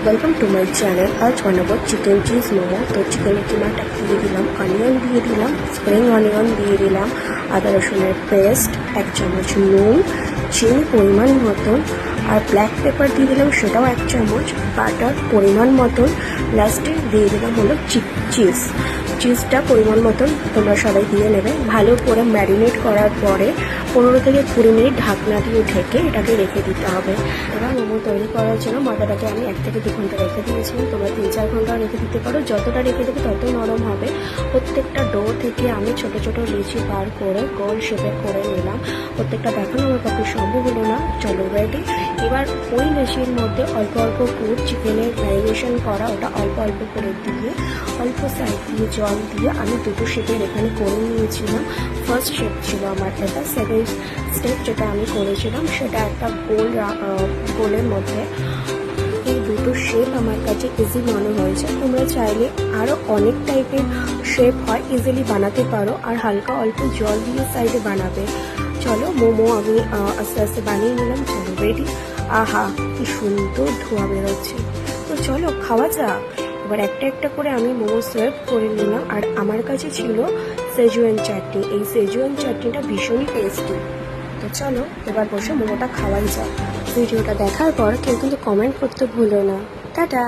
Welcome to my channel. आज बनाबो chicken चिज मोमो। तो चिकेन किमाटा दिए दिलाम, अनियन दिए दिलाम, स्प्रिंग अनियन दिए दिलाम, आदा रसुनेर पेस्ट, एक चामच नून, चिनी परिमाण मतन और ब्लैक पेपर दिए दिलाम सेटाও एक चामच, बाटार परिमाण मतन, लास्टे दिए दिलाम हलो चिज। চিজটা পরিমাণ মতন তোমরা সবাই দিয়ে নেবে। ভালো করে ম্যারিনেট করার পরে 15 থেকে 20 মিনিট ঢাকনা দিয়ে ঢেকে এটাকে রেখে দিতে হবে। এবার মোমো তৈরি করার জন্য ময়দাটাকে আমি 1 থেকে 2 ঘন্টা রেখে দিয়েছিলাম। তোমরা 3-4 ঘন্টা রেখে দিতে পারো, যতটা রেখে দেবে তত নরম হবে। প্রত্যেকটা ডো থেকে আমি ছোট ছোট লিচি বার করে গোল শেপে করে নিলাম। প্রত্যেকটা দেখানো আমার পক্ষে সম্ভব হলো না। চলো রেডি। এবার ওই লেচির মধ্যে অল্প অল্প ফুড চিকেনের ম্যারিনেশন করা ওটা অল্প অল্প করে দিয়ে অল্প সাইড দিয়ে জল দিয়ে আমি দুটো শেপের এখানে করে নিয়েছিলাম। ফার্স্ট শেপ ছিল আমার এটা, সেকেন্ড স্টেপ যেটা আমি করেছিলাম সেটা একটা গোলের মধ্যে। এই দুটো শেপ আমার কাছে ইজি মনে হয়েছে। তোমরা চাইলে আরও অনেক টাইপের শেপ হয় ইজিলি বানাতে পারো, আর হালকা অল্প জল দিয়ে সাইডে বানাবে। চলো মোমো আমি আস্তে আস্তে বানিয়ে নিলাম। চলো রেডি। আহা কি সুন্দর ধোয়া বেরোচ্ছে। তো চলো খাওয়া যাক। এবার একটা একটা করে আমি মোমো সার্ভ করে নিলাম। আর আমার কাছে ছিল সেজুয়ান চাটনি। এই সেজুয়ান চাটনিটা ভীষণই টেস্টি। তো চলো এবার বসে মোমোটা খাওয়াই যাক। ভিডিওটা দেখার পর কেউ কিন্তু কমেন্ট করতে ভুলো না। টাটা।